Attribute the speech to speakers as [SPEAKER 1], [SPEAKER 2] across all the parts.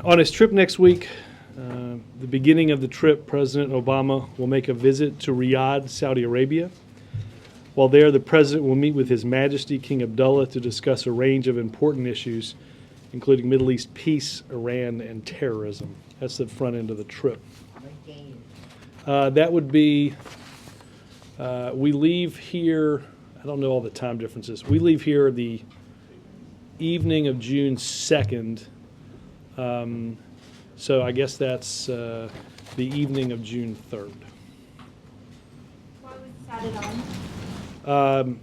[SPEAKER 1] On his trip next week, the beginning of the trip, President Obama will make a visit to Riyadh, Saudi Arabia. While there, the President will meet with His Majesty King Abdullah to discuss a range of important issues, including Middle East peace, Iran, and terrorism. That's the front end of the trip. That would be, we leave here, I don't know all the time differences. We leave here the evening of June 2nd. So I guess that's the evening of June 3rd.
[SPEAKER 2] Why was it decided on?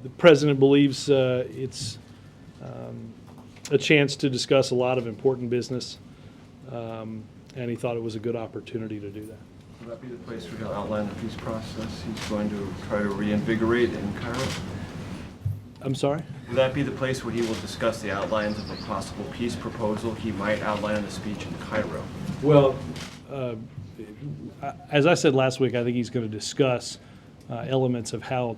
[SPEAKER 1] The President believes it's a chance to discuss a lot of important business, and he thought it was a good opportunity to do that.
[SPEAKER 3] Will that be the place where he'll outline the peace process he's going to try to reinvigorate in Cairo?
[SPEAKER 1] I'm sorry?
[SPEAKER 3] Will that be the place where he will discuss the outlines of a possible peace proposal he might outline in a speech in Cairo?
[SPEAKER 1] Well, as I said last week, I think he's going to discuss elements of how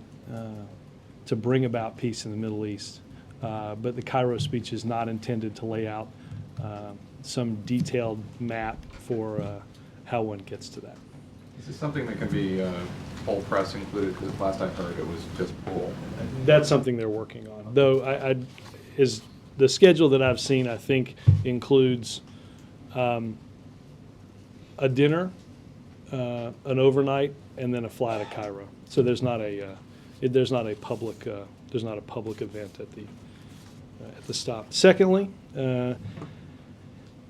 [SPEAKER 1] to bring about peace in the Middle East. But the Cairo speech is not intended to lay out some detailed map for how one gets to that.
[SPEAKER 4] Is this something that can be full press included? Because last I heard it was just full.
[SPEAKER 1] That's something they're working on. Though is the schedule that I've seen, I think, includes a dinner, an overnight, and then a fly to Cairo. So there's not a public event at the stop. Secondly,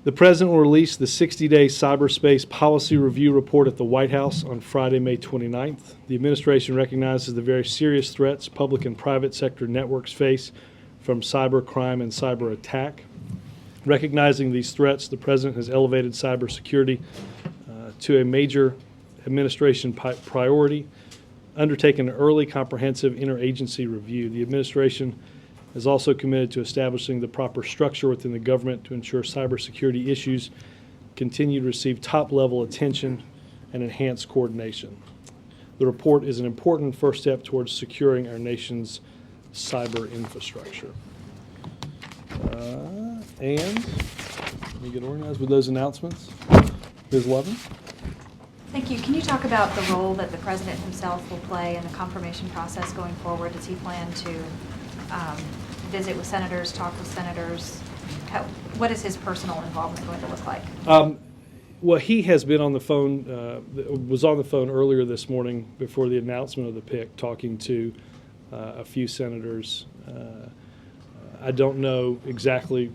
[SPEAKER 1] the President will release the 60-day cyberspace policy review report at the White House on Friday, May 29th. The administration recognizes the very serious threats public and private sector networks face from cyber crime and cyber attack. Recognizing these threats, the President has elevated cybersecurity to a major administration priority, undertaken an early comprehensive interagency review. The administration is also committed to establishing the proper structure within the government to ensure cybersecurity issues continue to receive top-level attention and enhanced coordination. The report is an important first step towards securing our nation's cyber infrastructure. And let me get organized with those announcements. Ms. Lovin?
[SPEAKER 2] Thank you. Can you talk about the role that the President himself will play in the confirmation process going forward? Does he plan to visit with senators, talk with senators? What is his personal involvement going to look like?
[SPEAKER 1] Well, he has been on the phone, was on the phone earlier this morning before the announcement of the pick, talking to a few senators. I don't know exactly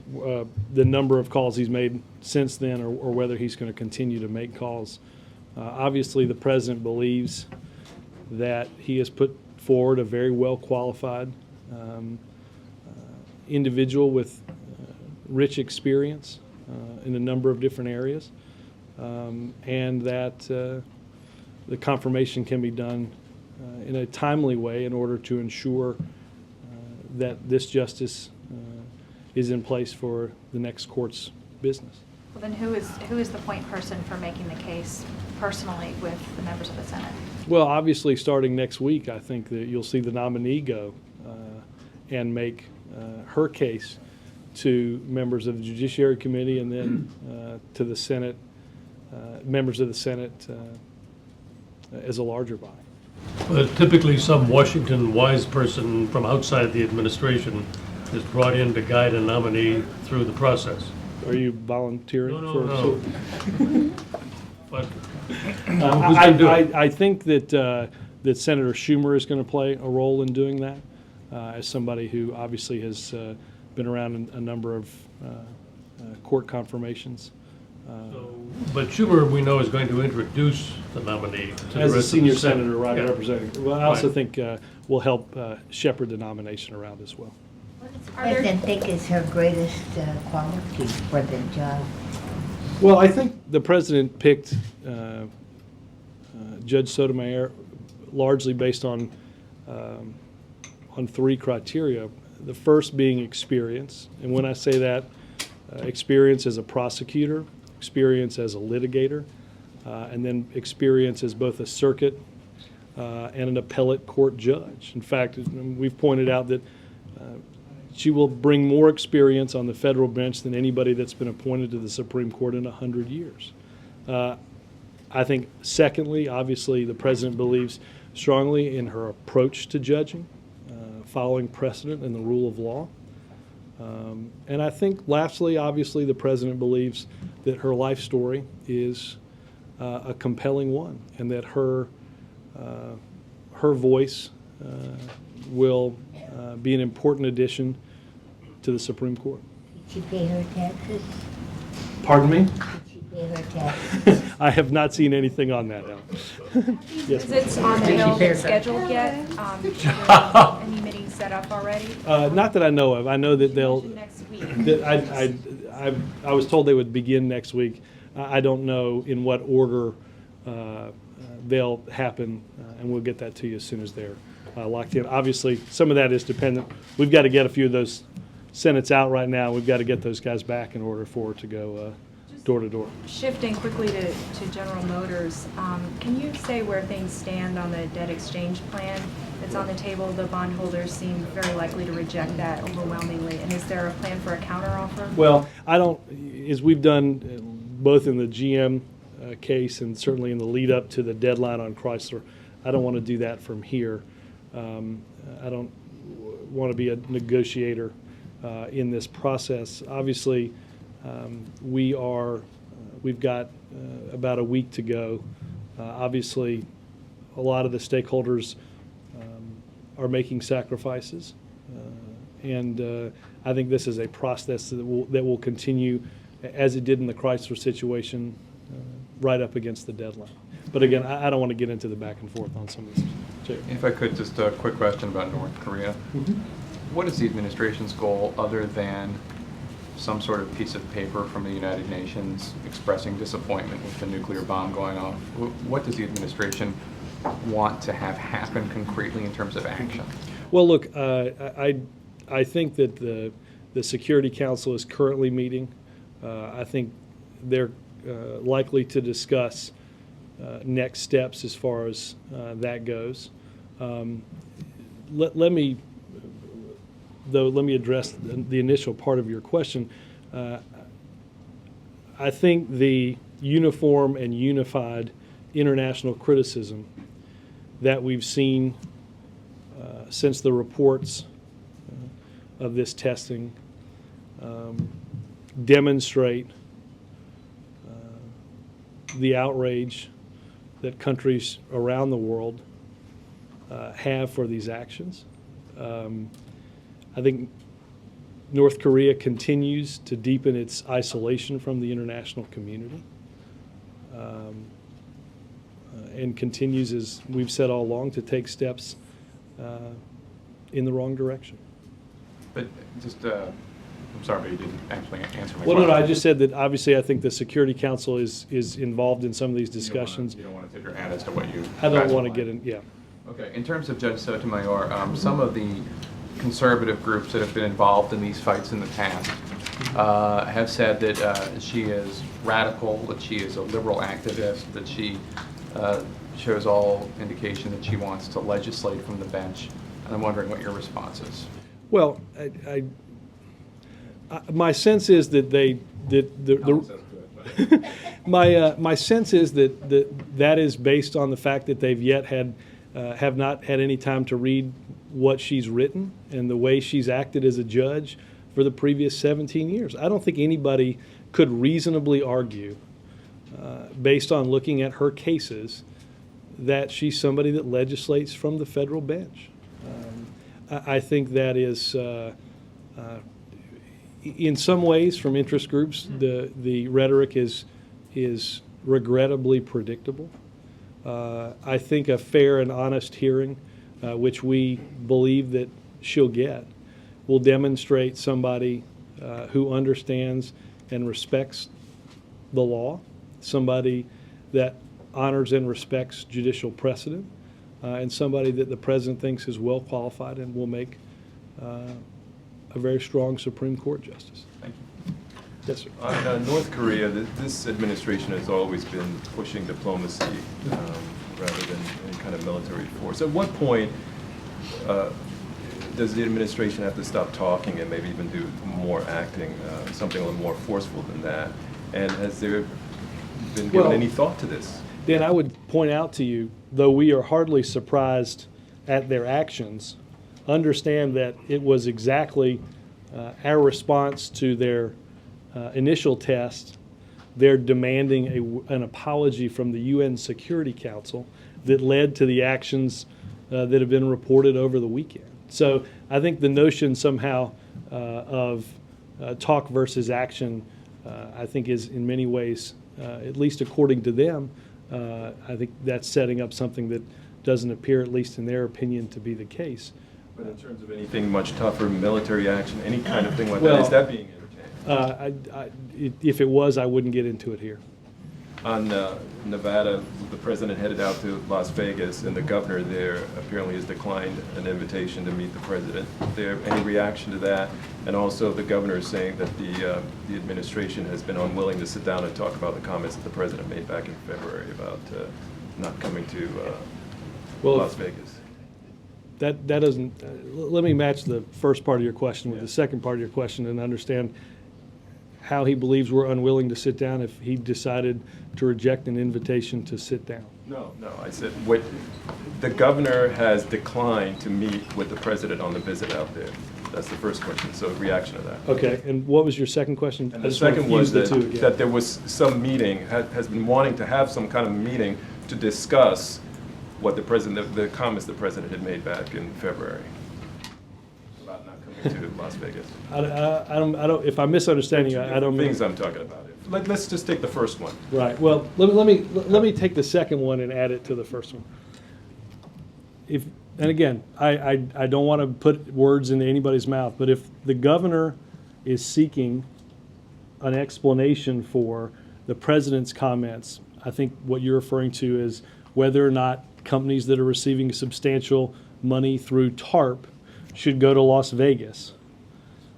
[SPEAKER 1] the number of calls he's made since then, or whether he's going to continue to make calls. Obviously, the President believes that he has put forward a very well-qualified individual with rich experience in a number of different areas, and that the confirmation can be done in a timely way in order to ensure that this justice is in place for the next court's business.
[SPEAKER 2] Well, then who is the point person for making the case personally with the members of the Senate?
[SPEAKER 1] Well, obviously, starting next week, I think that you'll see the nominee go and make her case to members of the Judiciary Committee and then to the Senate, members of the Senate as a larger body.
[SPEAKER 5] But typically, some Washington wise person from outside the administration is brought in to guide a nominee through the process.
[SPEAKER 1] Are you volunteering?
[SPEAKER 5] No. But
[SPEAKER 1] I think that Senator Schumer is going to play a role in doing that, as somebody who obviously has been around a number of court confirmations.
[SPEAKER 5] But Schumer, we know, is going to introduce the nominee to
[SPEAKER 1] as
[SPEAKER 5] the
[SPEAKER 1] a
[SPEAKER 5] rest
[SPEAKER 1] senior
[SPEAKER 5] of the Senate.
[SPEAKER 1] senator, right,
[SPEAKER 5] Yeah.
[SPEAKER 1] representative. Well, I also
[SPEAKER 5] Right.
[SPEAKER 1] think will help shepherd the nomination around as well.
[SPEAKER 6] What does the President think is her greatest quality for the job?
[SPEAKER 1] Well, I think the President picked Judge Sotomayor largely based on three criteria. The first being experience, and when I say that, experience as a prosecutor, experience as a litigator, and then experience as both a circuit and an appellate court judge. In fact, we've pointed out that she will bring more experience on the federal bench than anybody that's been appointed to the Supreme Court in 100 years. I think, secondly, obviously, the president believes strongly in her approach to judging, following precedent and the rule of law. And I think, lastly, obviously, the president believes that her life story is a compelling one, and that her voice will be an important addition to the Supreme Court.
[SPEAKER 6] Did she pay her taxes?
[SPEAKER 1] Pardon me?
[SPEAKER 6] Did she pay her taxes?
[SPEAKER 1] I have not seen anything on that, Alan. Yes, ma'am.
[SPEAKER 7] Visits on the Hill been scheduled yet? Are there any meetings set up already?
[SPEAKER 1] Not that I know of. I know that they'll.
[SPEAKER 7] Next week.
[SPEAKER 1] I was told they would begin next week. I don't know in what order they'll happen, and we'll get that to you as soon as they're locked in. Obviously, some of that is dependent. We've got to get a few of those senates out right now. We've got to get those guys back in order for it to go door to door.
[SPEAKER 7] Shifting quickly to General Motors, can you say where things stand on the debt exchange plan that's on the table? The bondholders seem very likely to reject that overwhelmingly. And is there a plan for a counteroffer?
[SPEAKER 1] Well, I don't, as we've done both in the GM case and certainly in the lead up to the deadline on Chrysler, I don't want to do that from here. I don't want to be a negotiator in this process. Obviously, we've got about a week to go. Obviously, a lot of the stakeholders are making sacrifices, and I think this is a process that will continue as it did in the Chrysler situation, right up against the deadline. But again, I don't want to get into the back and forth on some of this. Jake.
[SPEAKER 4] If I could, just a quick question about North Korea. What is the administration's goal other than some sort of piece of paper from the United Nations expressing disappointment with the nuclear bomb going off? What does the administration want to have happen concretely in terms of action?
[SPEAKER 1] Well, look, I think that the Security Council is currently meeting. I think they're likely to discuss next steps as far as that goes. Let me address the initial part of your question. I think the uniform and unified international criticism that we've seen since the reports of this testing demonstrate the outrage that countries around the world have for these actions. I think North Korea continues to deepen its isolation from the international community and continues, as we've said all along, to take steps in the wrong direction.
[SPEAKER 4] But just, I'm sorry, but you didn't actually answer my
[SPEAKER 1] Well,
[SPEAKER 4] question.
[SPEAKER 1] no, I just said that obviously I think the Security Council is involved in some of these discussions.
[SPEAKER 4] You don't want to tip your hat as to what you...
[SPEAKER 1] I don't
[SPEAKER 4] guys
[SPEAKER 1] want to
[SPEAKER 4] would
[SPEAKER 1] get
[SPEAKER 4] like.
[SPEAKER 1] in, yeah.
[SPEAKER 4] Okay, in terms of Judge Sotomayor, some of the conservative groups that have been involved in these fights in the past have said that she is radical, that she is a liberal activist, that she shows all indication that she wants to legislate from the bench. And I'm wondering what your response is.
[SPEAKER 1] Well, my sense is that my sense is that is based on the fact that they've yet have not had any time to read what she's written and the way she's acted as a judge for the previous 17 years. I don't think anybody could reasonably argue, based on looking at her cases, that she's somebody that legislates from the federal bench. I think that is, in some ways, from interest groups, the rhetoric is regrettably predictable. I think a fair and honest hearing, which we believe that she'll get, will demonstrate somebody who understands and respects the law, somebody that honors and respects judicial precedent, and somebody that the president thinks is well qualified and will make a very strong Supreme Court justice.
[SPEAKER 4] Thank you.
[SPEAKER 1] Yes, sir.
[SPEAKER 8] On North Korea, this administration has always been pushing diplomacy rather than any kind of military force. At what point does the administration have to stop talking and maybe even do more acting, something a little more forceful than that? And has there been given
[SPEAKER 1] Well,
[SPEAKER 8] any thought to this?
[SPEAKER 1] Dan, I would point out to you, though we are hardly surprised at their actions, understand that it was exactly our response to their initial test. They're demanding an apology from the UN Security Council that led to the actions that have been reported over the weekend. So I think the notion somehow of talk versus action, I think is in many ways, at least according to them, I think that's setting up something that doesn't appear, at least in their opinion, to be the case.
[SPEAKER 8] But in terms of anything much tougher, military action, any kind of thing like
[SPEAKER 1] Well,
[SPEAKER 8] that, is that being entertained?
[SPEAKER 1] If it was, I wouldn't get into it here.
[SPEAKER 8] On Nevada, the president headed out to Las Vegas, and the governor there apparently has declined an invitation to meet the president. There any reaction to that? And also, the governor is saying that the administration has been unwilling to sit down and talk about the comments that the president made back in February about not coming to Las Vegas.
[SPEAKER 1] That doesn't, let me match the first part of your question with the second part of your question and understand how he believes we're unwilling to sit down if he decided to reject an invitation to sit down.
[SPEAKER 8] No, I said, the governor has declined to meet with the president on the visit out there. That's the first question, so reaction to that.
[SPEAKER 1] Okay, and what was your second question?
[SPEAKER 8] And
[SPEAKER 1] I
[SPEAKER 8] the
[SPEAKER 1] just wanna
[SPEAKER 8] second was
[SPEAKER 1] fuse the two
[SPEAKER 8] that,
[SPEAKER 1] again.
[SPEAKER 8] that there was some meeting, has been wanting to have some kind of meeting to discuss what the president, the comments the president had made back in February about not coming to Las Vegas.
[SPEAKER 1] I don't, if I'm misunderstanding you, I don't mean.
[SPEAKER 8] Things I'm talking about. Let's just take the first one.
[SPEAKER 1] Right, well, let me take the second one and add it to the first one. And again, I don't want to put words into anybody's mouth, but if the governor is seeking an explanation for the president's comments, I think what you're referring to is whether or not companies that are receiving substantial money through TARP should go to Las Vegas.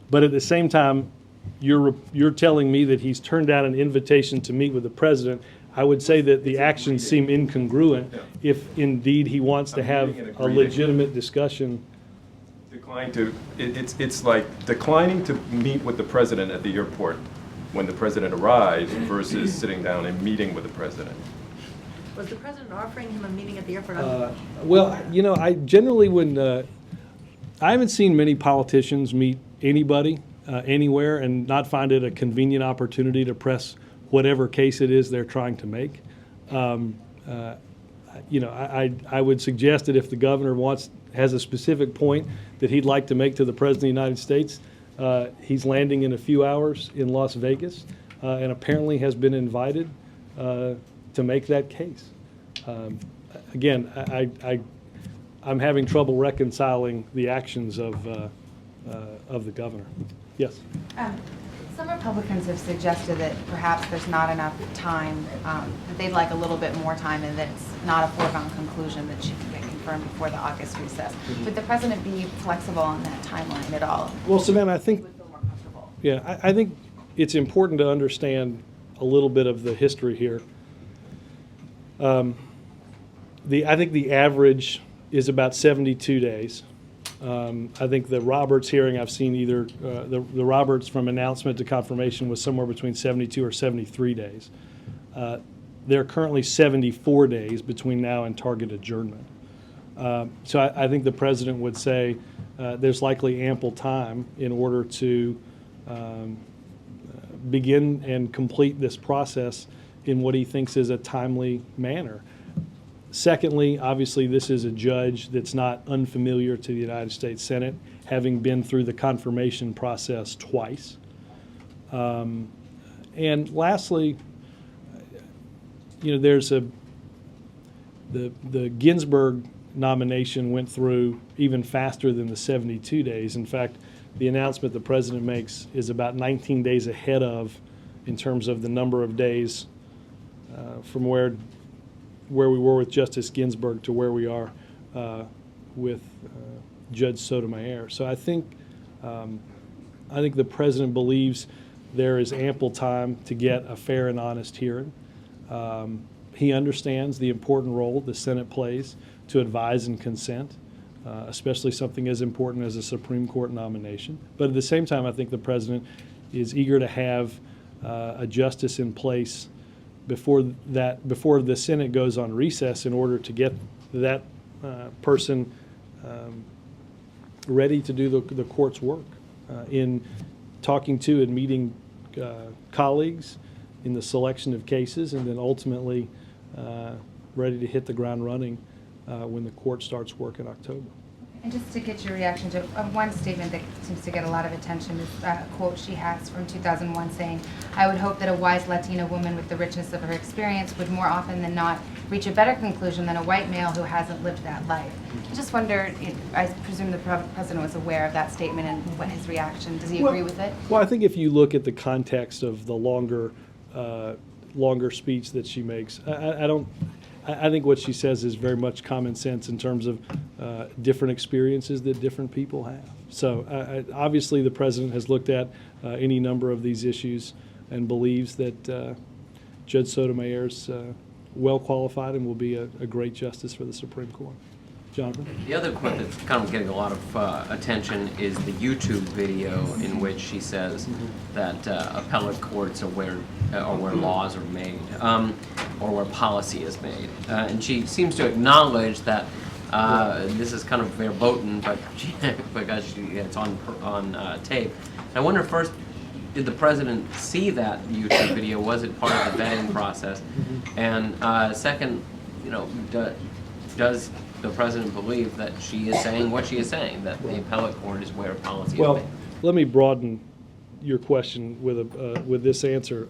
[SPEAKER 1] But at the same time, you're telling me that he's turned down an invitation to meet with the president. I would say that the actions seem incongruent if indeed he wants to have a legitimate discussion.
[SPEAKER 8] It's like declining to meet with the president at the airport when the president arrives versus sitting down and meeting with the president.
[SPEAKER 9] Was the president offering him a meeting at the airport?
[SPEAKER 1] Well, you know, I generally I haven't seen many politicians meet anybody anywhere and not find it a convenient opportunity to press whatever case it is they're trying to make. You know, I would suggest that if the governor has a specific point that he'd like to make to the president of the United States, he's landing in a few hours in Las Vegas and apparently has been invited to make that case. Again, I'm having trouble reconciling the actions of the governor. Yes?
[SPEAKER 10] Some Republicans have suggested that perhaps there's not enough time, that they'd like a little bit more time, and that it's not a foregone conclusion that she can get confirmed before the August recess. Would the president be flexible on that timeline at all?
[SPEAKER 1] Well, Savannah, I think,
[SPEAKER 10] Would feel more comfortable.
[SPEAKER 1] yeah, I think it's important to understand a little bit of the history here. I think the average is about 72 days. I think the Roberts hearing I've seen either, the Roberts from announcement to confirmation was somewhere between 72 or 73 days. There are currently 74 days between now and target adjournment. So I think the president would say there's likely ample time in order to begin and complete this process in what he thinks is a timely manner. Secondly, obviously, this is a judge that's not unfamiliar to the United States Senate, having been through the confirmation process twice. And lastly, you know, there's the Ginsburg nomination went through even faster than the 72 days. In fact, the announcement the president makes is about 19 days ahead of, in terms of the number of days from where we were with Justice Ginsburg to where we are with Judge Sotomayor. So I think the president believes there is ample time to get a fair and honest hearing. He understands the important role the Senate plays to advise and consent. especially something as important as a Supreme Court nomination. But at the same time, I think the president is eager to have a justice in place before the Senate goes on recess in order to get that person ready to do the court's work in talking to and meeting colleagues in the selection of cases, and then ultimately ready to hit the ground running when the court starts work in October.
[SPEAKER 10] And just to get your reaction to one statement that seems to get a lot of attention is a quote she has from 2001 saying, "I would hope that a wise Latina woman with the richness of her experience would more often than not reach a better conclusion than a white male who hasn't lived that life." I just wonder, I presume the president was aware of that statement and what his reaction, does he agree with it?
[SPEAKER 1] Well, I think if you look at the context of the longer speech that she makes, I think what she says is very much common sense in terms of different experiences that different people have. So obviously the president has looked at any number of these issues and believes that Judge Sotomayor's well qualified and will be a great justice for the Supreme Court. Jonathan?
[SPEAKER 11] The other quote that's kind of getting a lot of attention is the YouTube video in which she says that appellate courts are where laws are made, or where policy is made. And she seems to acknowledge that this is kind of verboten, but because it's on tape. I wonder first, did the president see that YouTube video? Was it part of the vetting process? And second, does the president believe that she is saying what she is saying, that the appellate court is where policy is made?
[SPEAKER 1] Well, let me broaden your question with this answer.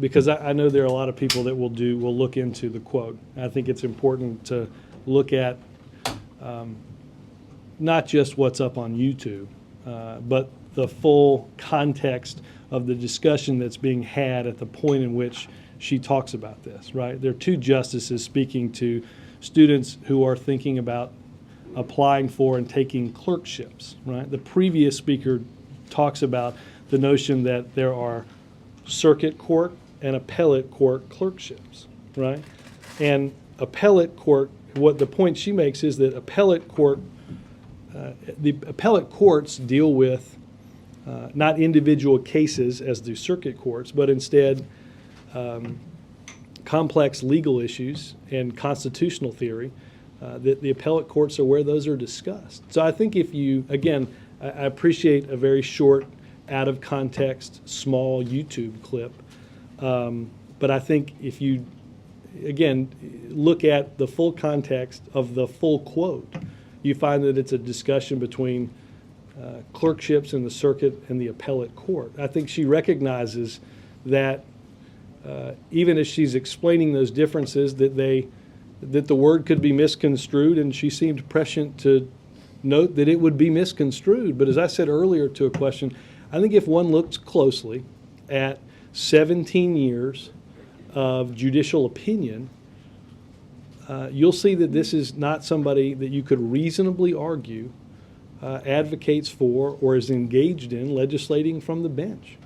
[SPEAKER 1] Because I know there are a lot of people that will look into the quote. I think it's important to look at not just what's up on YouTube, but the full context of the discussion that's being had at the point in which she talks about this, right? There are two justices speaking to students who are thinking about applying for and taking clerkships, right? The previous speaker talks about the notion that there are circuit court and appellate court clerkships, right? And appellate court, what the point she makes is that appellate court, the appellate courts deal with not individual cases as do circuit courts, but instead complex legal issues and constitutional theory. That the appellate courts are where those are discussed. So I think if you, again, I appreciate a very short, out of context, small YouTube clip, but I think if you, again, look at the full context of the full quote, you find that it's a discussion between clerkships in the circuit and the appellate court. I think she recognizes that even as she's explaining those differences, that the word could be misconstrued, and she seemed prescient to note that it would be misconstrued. But as I said earlier to a question, I think if one looks closely at 17 years of judicial opinion, you'll see that this is not somebody that you could reasonably argue advocates for or is engaged in legislating from the bench.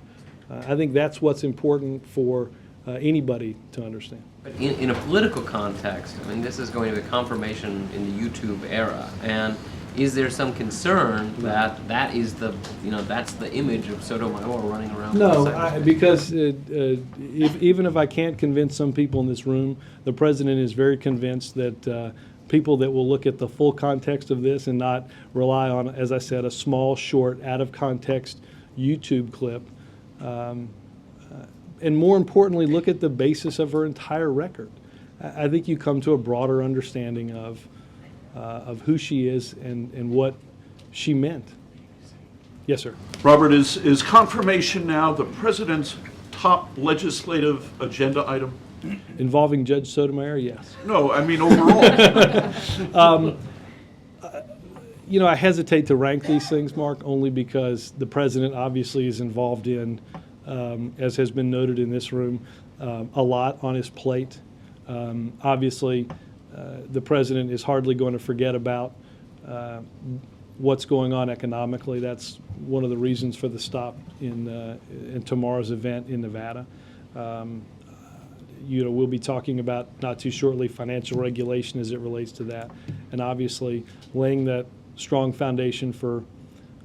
[SPEAKER 1] I think that's what's important for anybody to understand.
[SPEAKER 11] But in a political context, I mean, this is going to be confirmation in the YouTube era, and is there some concern that that is that's the image of Sotomayor running around?
[SPEAKER 1] No, because even if I can't convince some people in this room, the president is very convinced that people that will look at the full context of this and not rely on, as I said, a small, short, out of context YouTube clip, and more importantly, look at the basis of her entire record. I think you come to a broader understanding of who she is and what she meant. Yes, sir.
[SPEAKER 12] Robert, is confirmation now the president's top legislative agenda item?
[SPEAKER 1] Involving Judge Sotomayor, yes.
[SPEAKER 12] No, I mean overall.
[SPEAKER 1] I hesitate to rank these things, Mark, only because the president obviously is involved in, as has been noted in this room, a lot on his plate. Obviously, the president is hardly going to forget about what's going on economically. That's one of the reasons for the stop in tomorrow's event in Nevada. We'll be talking about not too shortly financial regulation as it relates to that, and obviously laying that strong foundation for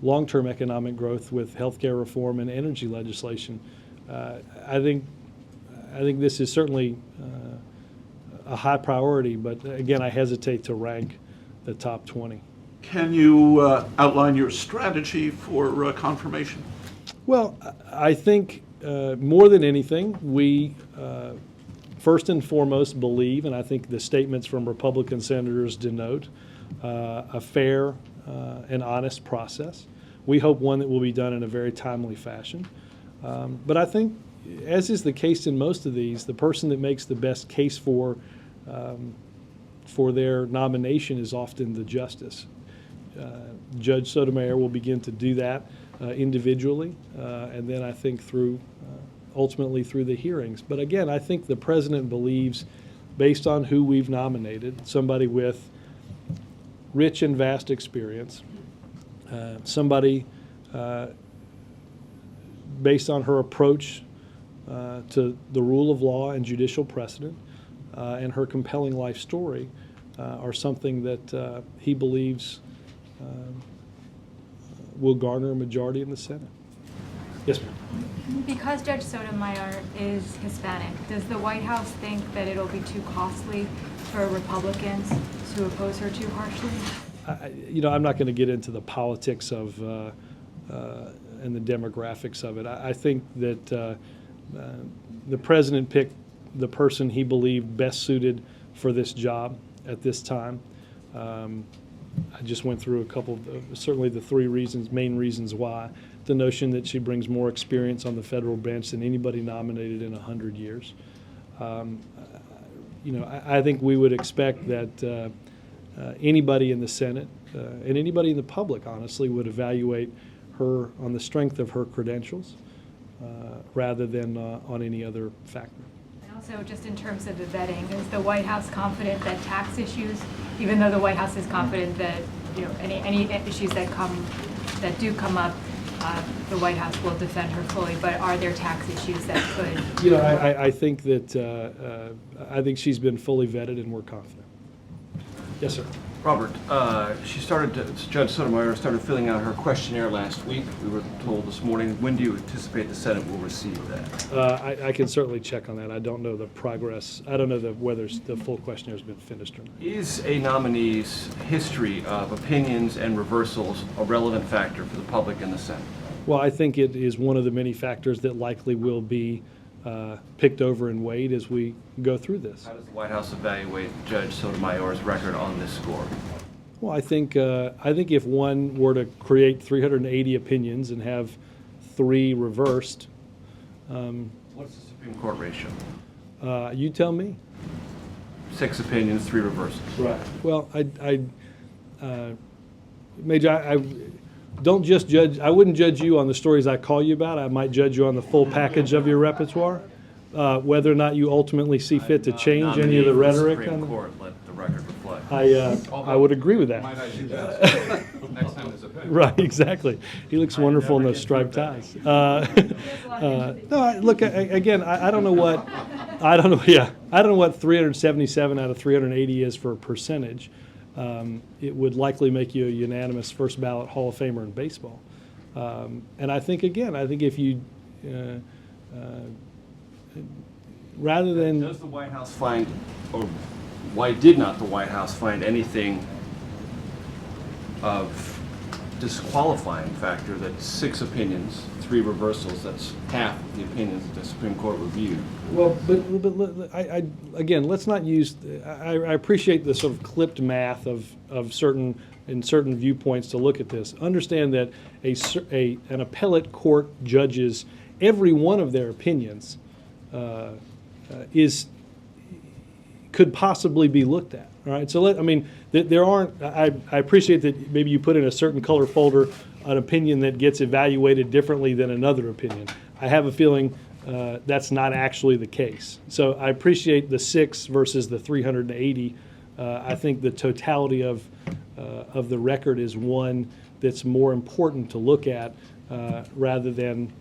[SPEAKER 1] long-term economic growth with healthcare reform and energy legislation. I think this is certainly a high priority, but again, I hesitate to rank the top 20.
[SPEAKER 12] Can you outline your strategy for confirmation?
[SPEAKER 1] Well, I think more than anything, we first and foremost believe, and I think the statements from Republican senators denote, a fair and honest process. We hope one that will be done in a very timely fashion. But I think, as is the case in most of these, the person that makes the best case for their nomination is often the justice. Judge Sotomayor will begin to do that individually, and then I think ultimately through the hearings. But again, I think the president believes, based on who we've nominated, somebody with rich and vast experience, somebody based on her approach to the rule of law and judicial precedent, and her compelling life story are something that he believes will garner a majority in the Senate. Yes, ma'am.
[SPEAKER 2] Because Judge Sotomayor is Hispanic, does the White House think that it'll be too costly for Republicans to oppose her too harshly?
[SPEAKER 1] I'm not going to get into the politics of and the demographics of it. I think that the president picked the person he believed best suited for this job at this time. I just went through a couple of, certainly the three main reasons why. The notion that she brings more experience on the federal bench than anybody nominated in 100 years. I think we would expect that anybody in the Senate and anybody in the public, honestly, would evaluate her on the strength of her credentials rather than on any other factor.
[SPEAKER 2] And also, just in terms of the vetting, is the White House confident that tax issues, even though the White House is confident that any issues that do come up, the White House will defend her fully, but are there tax issues that could?
[SPEAKER 1] I think that I think she's been fully vetted, and we're confident. Yes, sir.
[SPEAKER 3] Robert, Judge Sotomayor started filling out her questionnaire last week. We were told this morning. When do you anticipate the Senate will receive that?
[SPEAKER 1] I can certainly check on that. I don't know the progress. I don't know whether the full questionnaire has been finished or not.
[SPEAKER 3] Is a nominee's history of opinions and reversals a relevant factor for the public and the Senate?
[SPEAKER 1] Well, I think it is one of the many factors that likely will be picked over and weighed as we go through this.
[SPEAKER 3] How does the White House evaluate Judge Sotomayor's record on this score?
[SPEAKER 1] Well, I think if one were to create 380 opinions and have 3 reversed,
[SPEAKER 3] what's the Supreme Court ratio?
[SPEAKER 1] You tell me.
[SPEAKER 3] 6 opinions, 3 reversals.
[SPEAKER 1] Right. Well, Major, I don't just judge. I wouldn't judge you on the stories I call you about. I might judge you on the full package of your repertoire. Whether or not you ultimately see fit to change any of the rhetoric.
[SPEAKER 3] Supreme Court, let the record reflect.
[SPEAKER 1] I would agree with that.
[SPEAKER 4] Might I suggest next time there's a pick.
[SPEAKER 1] Right, exactly. He looks wonderful in those striped ties. No, look, again, I don't know what, I don't know what 377 out of 380 is for a percentage. It would likely make you a unanimous first ballot Hall of Famer in baseball. And I think if you, rather than...
[SPEAKER 3] Does the White House find, or why did not the White House find anything of disqualifying factor that 6 opinions, 3 reversals, that's half of the opinions that the Supreme Court reviewed?
[SPEAKER 1] Well, but again, let's not use, I appreciate the sort of clipped math of certain viewpoints to look at this. Understand that an appellate court judges every one of their opinions could possibly be looked at. All right, so there aren't. I appreciate that maybe you put in a certain color folder an opinion that gets evaluated differently than another opinion. I have a feeling that's not actually the case. So I appreciate the 6 versus the 380. I think the totality of the record is one that's more important to look at rather than,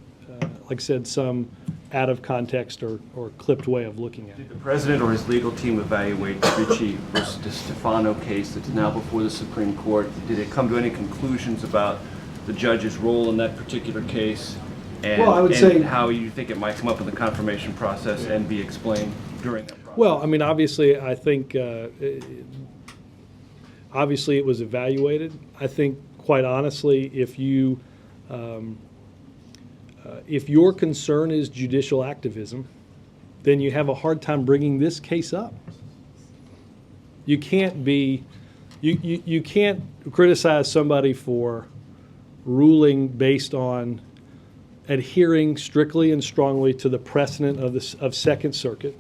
[SPEAKER 1] like I said, some out of context or clipped way of looking at it.
[SPEAKER 3] Did the president or his legal team evaluate the Ritchie versus DeStefano case that's now before the Supreme Court? Did it come to any conclusions about the judge's role in that particular case? And,
[SPEAKER 1] Well, I would
[SPEAKER 3] and
[SPEAKER 1] say-
[SPEAKER 3] how you think it might come up in the confirmation process and be explained during that process?
[SPEAKER 1] Well, I mean, obviously, I think, obviously it was evaluated. I think, quite honestly, if your concern is judicial activism, then you have a hard time bringing this case up. You can't you can't criticize somebody for ruling based on adhering strictly and strongly to the precedent of Second Circuit.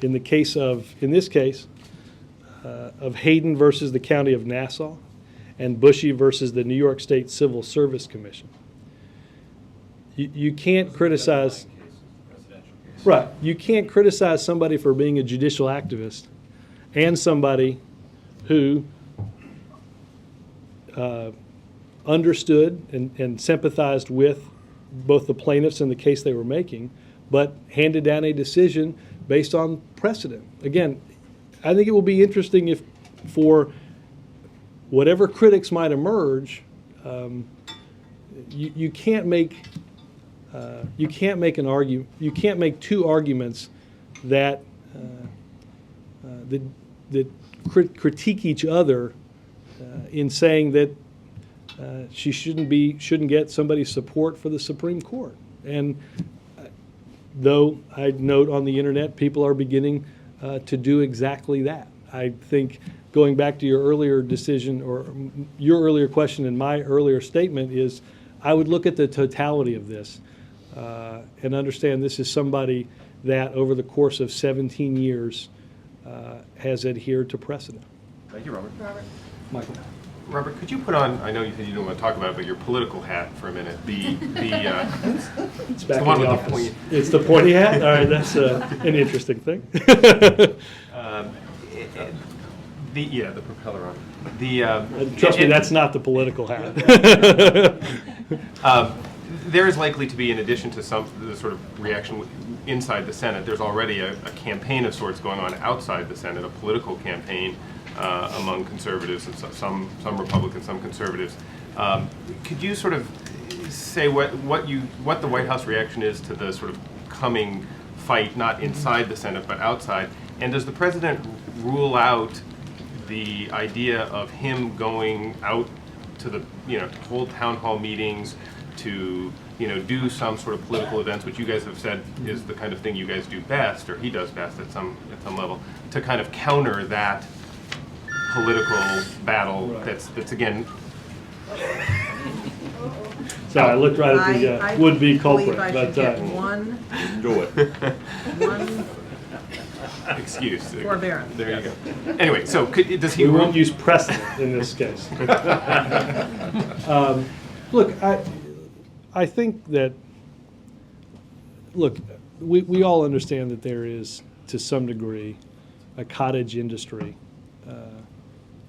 [SPEAKER 1] In this case, of Hayden versus the County of Nassau and Bushy versus the New York State Civil Service Commission. You can't criticize, right, you can't criticize somebody for being a judicial activist and somebody who understood and sympathized with both the plaintiffs and the case they were making, but handed down a decision based on precedent. Again, I think it will be interesting if, for whatever critics might emerge, you can't make an argument. You can't make two arguments that critique each other in saying that she shouldn't get somebody's support for the Supreme Court. And though I note on the internet, people are beginning to do exactly that. I think, going back to your earlier decision or your earlier question and my earlier statement, is I would look at the totality of this and understand this is somebody that over the course of 17 years has adhered to precedent.
[SPEAKER 3] Thank you, Robert.
[SPEAKER 1] Michael.
[SPEAKER 13] Robert, could you put on, I know you said you don't want to talk about it, but your political hat for a minute.
[SPEAKER 1] It's back
[SPEAKER 13] the one
[SPEAKER 1] in the
[SPEAKER 13] with the
[SPEAKER 1] office.
[SPEAKER 13] pointy.
[SPEAKER 1] It's the pointy hat? All right, that's an interesting thing.
[SPEAKER 13] The propeller on it.
[SPEAKER 1] Trust me, that's not the political hat.
[SPEAKER 13] There is likely to be, in addition to the sort of reaction inside the Senate, there's already a campaign of sorts going on outside the Senate, a political campaign among conservatives and some Republicans, some conservatives. Could you sort of say what the White House reaction is to the sort of coming fight, not inside the Senate but outside? And does the president rule out the idea of him going out to the, to hold town hall meetings, to do some sort of political events, which you guys have said is the kind of thing you guys do best, or he does best at some level, to kind of counter that political battle that's again.
[SPEAKER 1] So I looked right at the would-be culprit,
[SPEAKER 9] I
[SPEAKER 1] but
[SPEAKER 9] believe I should get one
[SPEAKER 12] Do it.
[SPEAKER 9] one
[SPEAKER 13] excuse.
[SPEAKER 9] forbearance.
[SPEAKER 13] There you go. Anyway, so does he?
[SPEAKER 1] We won't use precedent in this case. Look, I think that, look, we all understand that there is, to some degree, a cottage industry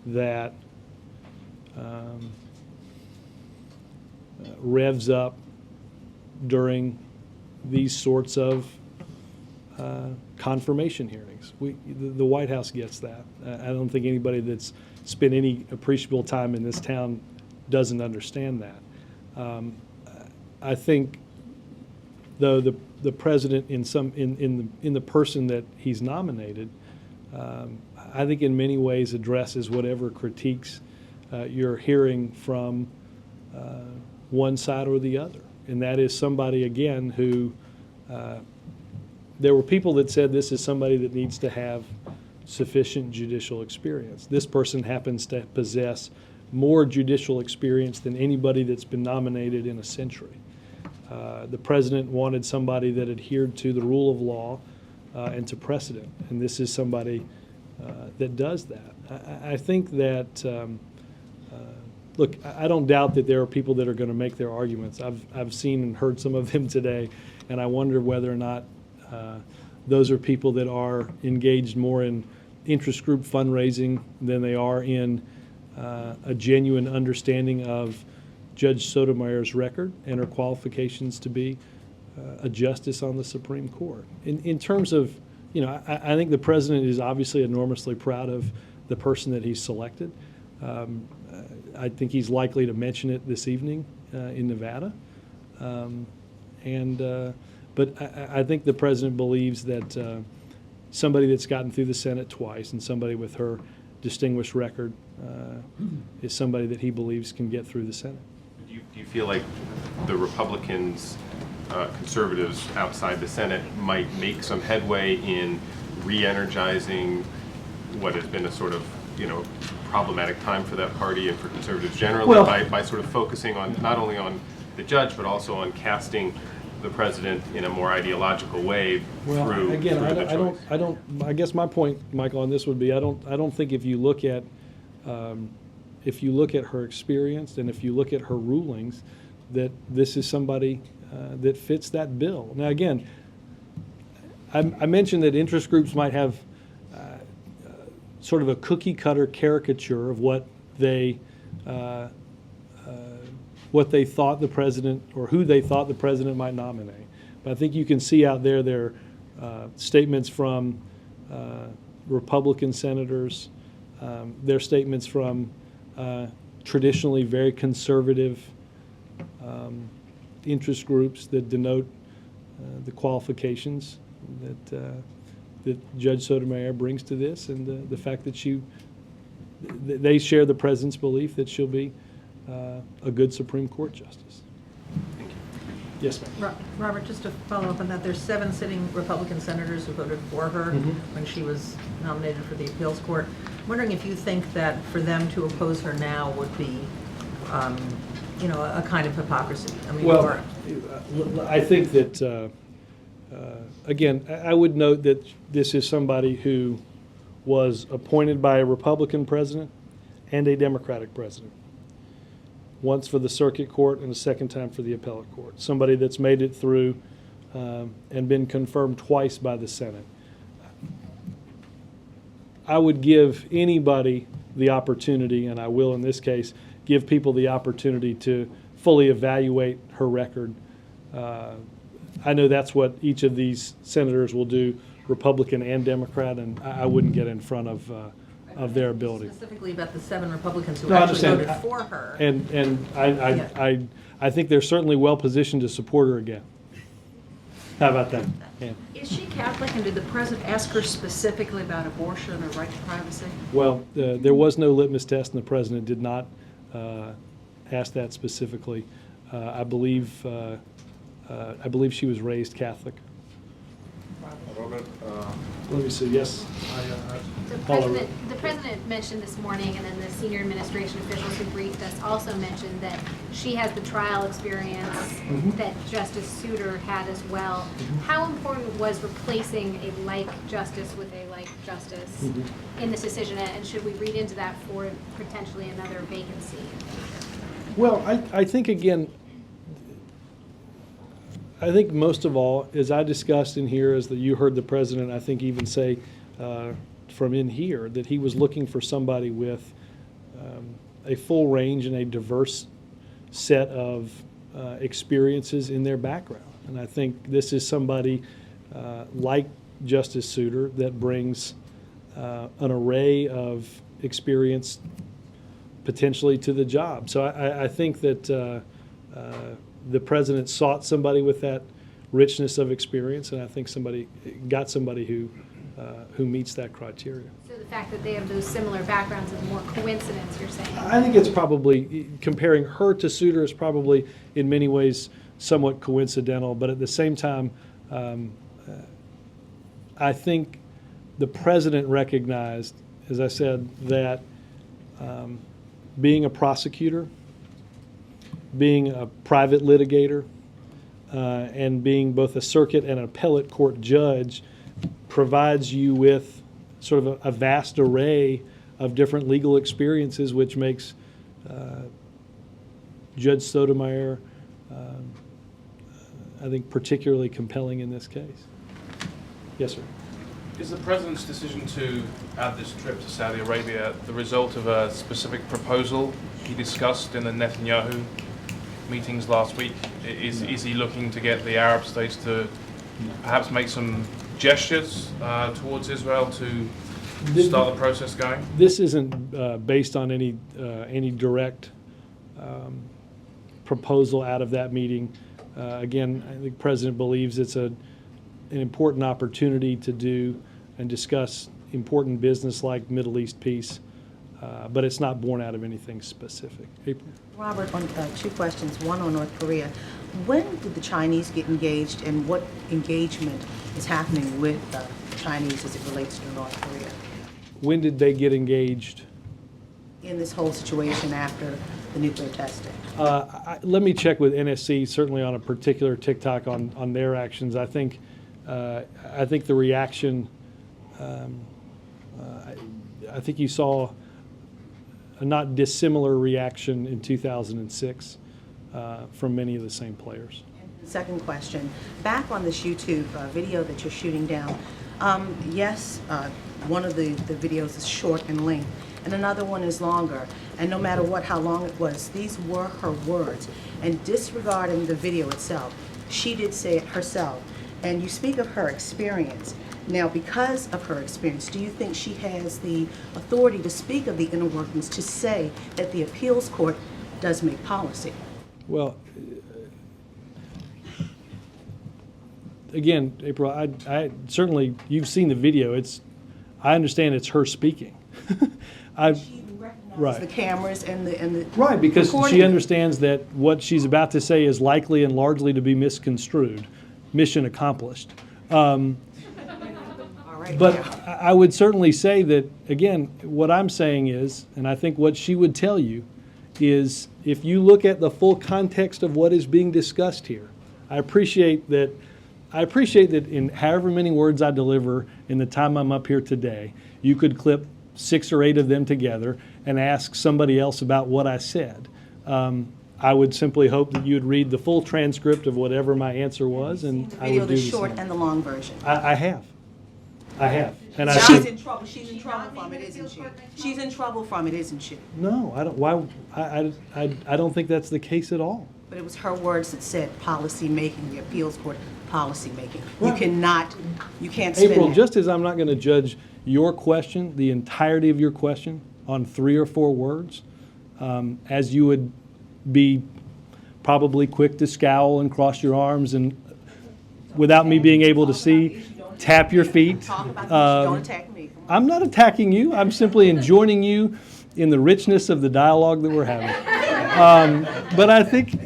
[SPEAKER 1] that revs up during these sorts of confirmation hearings. The White House gets that. I don't think anybody that's spent any appreciable time in this town doesn't understand that. I think, though, the president in the person that he's nominated, I think in many ways addresses whatever critiques you're hearing from one side or the other, and that is somebody again who. There were people that said this is somebody that needs to have sufficient judicial experience. This person happens to possess more judicial experience than anybody that's been nominated in a century. The president wanted somebody that adhered to the rule of law and to precedent, and this is somebody that does that. I think that, look, I don't doubt that there are people that are going to make their arguments. I've seen and heard some of them today, and I wonder whether or not those are people that are engaged more in interest group fundraising than they are in a genuine understanding of Judge Sotomayor's record and her qualifications to be a justice on the Supreme Court. In terms of, I think the president is obviously enormously proud of the person that he's selected. I think he's likely to mention it this evening in Nevada. But I think the president believes that somebody that's gotten through the Senate twice and somebody with her distinguished record is somebody that he believes can get through the Senate.
[SPEAKER 13] Do you feel like the Republicans, conservatives outside the Senate might make some headway in re-energizing what has been a sort of, problematic time for that party and for conservatives generally by sort of focusing on not only on the judge but also on casting the president in a more ideological way through
[SPEAKER 1] again,
[SPEAKER 13] the choice?
[SPEAKER 1] I guess my point, Michael, on this would be I don't think if you look at her experience and if you look at her rulings, that this is somebody that fits that bill. Now, again, I mentioned that interest groups might have sort of a cookie-cutter caricature of what they thought the president or who they thought the president might nominate. But I think you can see out there statements from Republican senators, their statements from traditionally very conservative interest groups that denote the qualifications that Judge Sotomayor brings to this, and the fact that they share the president's belief that she'll be a good Supreme Court justice.
[SPEAKER 13] Thank you.
[SPEAKER 1] Yes, ma'am.
[SPEAKER 9] Robert, just to follow up on that, there's 7 sitting Republican senators who voted for her when she was nominated for the appeals court. I'm wondering if you think that for them to oppose her now would be, a kind of hypocrisy. I mean,
[SPEAKER 1] Well, I think that, again, I would note that this is somebody who was appointed by a Republican president and a Democratic president. Once for the circuit court and a second time for the appellate court. Somebody that's made it through and been confirmed twice by the Senate. I would give anybody the opportunity, and I will in this case, give people the opportunity to fully evaluate her record. I know that's what each of these senators will do, Republican and Democrat, and I wouldn't get in front of their ability.
[SPEAKER 9] specifically about the 7 Republicans who
[SPEAKER 1] No, I
[SPEAKER 9] actually
[SPEAKER 1] understand.
[SPEAKER 9] voted for her.
[SPEAKER 1] And I think they're certainly well positioned to support her again. How about that? Yeah.
[SPEAKER 9] Is she Catholic, and did the president ask her specifically about abortion or right to privacy?
[SPEAKER 1] Well, there was no litmus test, and the president did not ask that specifically. I believe she was raised Catholic.
[SPEAKER 8] Robert,
[SPEAKER 1] Let me see. Yes.
[SPEAKER 2] The president mentioned this morning, and then the senior administration officials who briefed us also mentioned that she has the trial experience that Justice Souter had as well. How important was replacing a like justice with a like justice in this decision, and should we read into that for potentially another vacancy in the future?
[SPEAKER 1] Well, I think, again, I think most of all, as I discussed in here, as you heard the president, I think even say from in here, that he was looking for somebody with a full range and a diverse set of experiences in their background. And I think this is somebody like Justice Souter that brings an array of experience potentially to the job. So I think that the president sought somebody with that richness of experience, and I think got somebody who meets that criteria.
[SPEAKER 2] So the fact that they have those similar backgrounds is more coincidence, you're saying?
[SPEAKER 1] I think it's probably, comparing her to Souter is probably in many ways somewhat coincidental, but at the same time, I think the president recognized, as I said, that being a prosecutor, being a private litigator, and being both a circuit and an appellate court judge provides you with sort of a vast array of different legal experiences, which makes Judge Sotomayor, I think, particularly compelling in this case. Yes, sir.
[SPEAKER 14] Is the President's decision to add this trip to Saudi Arabia the result of a specific proposal he discussed in the Netanyahu meetings last week. Is he looking to get the Arab states to perhaps make some gestures towards Israel to start the process going?
[SPEAKER 1] This isn't based on any direct proposal out of that meeting. Again, I think the President believes it's an important opportunity to do and discuss important business like Middle East peace, but it's not born out of anything specific. April?
[SPEAKER 9] Robert, on 2 questions, one on North Korea. When did the Chinese get engaged, and what engagement is happening with the Chinese as it relates to North Korea
[SPEAKER 1] When did they get engaged?
[SPEAKER 9] in this whole situation after the nuclear testing?
[SPEAKER 1] Let me check with NSC, certainly on a particular TikTok on their actions. I think the reaction, I think you saw a not dissimilar reaction in 2006 from many of the same players.
[SPEAKER 9] Second question, back on this YouTube video that you're shooting down, yes, one of the videos is short in length, and another one is longer. And no matter how long it was, these were her words. And disregarding the video itself, she did say it herself. And you speak of her experience. Now, because of her experience, do you think she has the authority to speak of the inner workings, to say that the appeals court does make policy?
[SPEAKER 1] Well, again, April, I certainly, you've seen the video. I understand it's her speaking. Right.
[SPEAKER 9] The cameras and the
[SPEAKER 1] Right, because
[SPEAKER 9] recording.
[SPEAKER 1] she understands that what she's about to say is likely and largely to be misconstrued. Mission accomplished. But I would certainly say that, again, what I'm saying is, and I think what she would tell you, is if you look at the full context of what is being discussed here, I appreciate that in however many words I deliver in the time I'm up here today, you could clip 6 or 8 of them together and ask somebody else about what I said. I would simply hope that you would read the full transcript of whatever my answer was, and I would do the
[SPEAKER 9] short
[SPEAKER 1] same.
[SPEAKER 9] and the long version.
[SPEAKER 1] I have. And
[SPEAKER 9] She's in trouble. She's in trouble from it, isn't she? She's in trouble from it, isn't she?
[SPEAKER 1] No, I don't. Why? I don't think that's the case at all.
[SPEAKER 9] But it was her words that said policy making, the appeals court policy making. You can't spin
[SPEAKER 1] April,
[SPEAKER 9] that.
[SPEAKER 1] just as I'm not going to judge your question, the entirety of your question, on 3 or 4 words, as you would be probably quick to scowl and cross your arms and, without me being able to see, tap your feet.
[SPEAKER 9] Don't attack me.
[SPEAKER 1] I'm not attacking you. I'm simply enjoining you in the richness of the dialogue that we're having. But I think,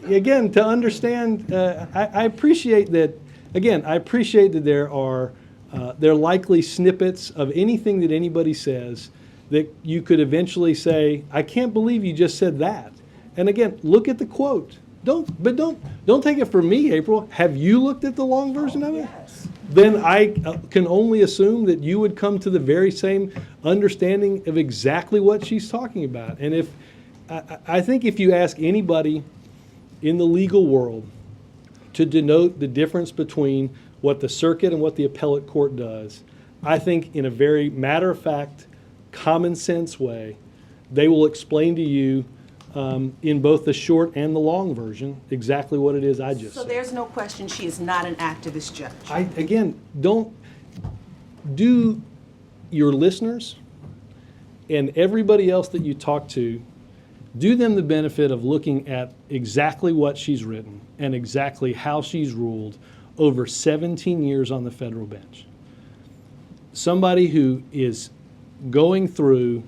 [SPEAKER 1] again, to understand, I appreciate that. Again, I appreciate that there are likely snippets of anything that anybody says that you could eventually say, "I can't believe you just said that." And again, look at the quote. Don't take it from me, April. Have you looked at the long version of it?
[SPEAKER 9] Yes.
[SPEAKER 1] Then I can only assume that you would come to the very same understanding of exactly what she's talking about. And I think if you ask anybody in the legal world to denote the difference between what the circuit and what the appellate court does, I think in a very matter-of-fact, common sense way, they will explain to you in both the short and the long version exactly what it is I just
[SPEAKER 9] So
[SPEAKER 1] said.
[SPEAKER 9] there's no question she is not an activist judge.
[SPEAKER 1] Again, don't do your listeners and everybody else that you talk to, do them the benefit of looking at exactly what she's written and exactly how she's ruled over 17 years on the federal bench. Somebody who is going through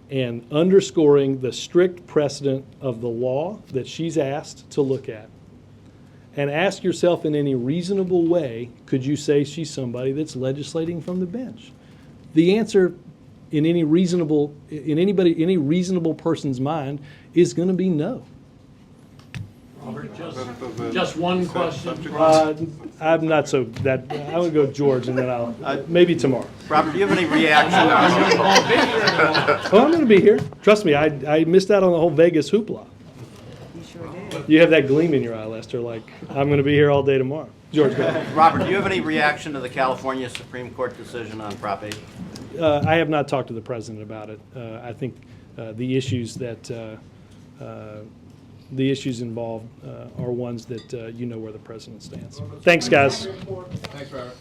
[SPEAKER 1] and underscoring the strict precedent of the law that she's asked to look at. And ask yourself, in any reasonable way, could you say she's somebody that's legislating from the bench? The answer in any reasonable person's mind is going to be no.
[SPEAKER 5] Robert, just one question.
[SPEAKER 1] I'm not so that. I would go with George, and then I'll maybe tomorrow.
[SPEAKER 15] Robert, do you have any reaction?
[SPEAKER 1] Oh, I'm going to be here. Trust me, I missed out on the whole Vegas hoopla.
[SPEAKER 9] You sure did.
[SPEAKER 1] You have that gleam in your eye, Lester, like I'm going to be here all day tomorrow. George, go ahead.
[SPEAKER 15] Robert, do you have any reaction to the California Supreme Court decision on Prop 8?
[SPEAKER 1] I have not talked to the president about it. I think the issues that the issues involved are ones that you know where the president stands. Thanks, guys.
[SPEAKER 4] Thanks, Robert.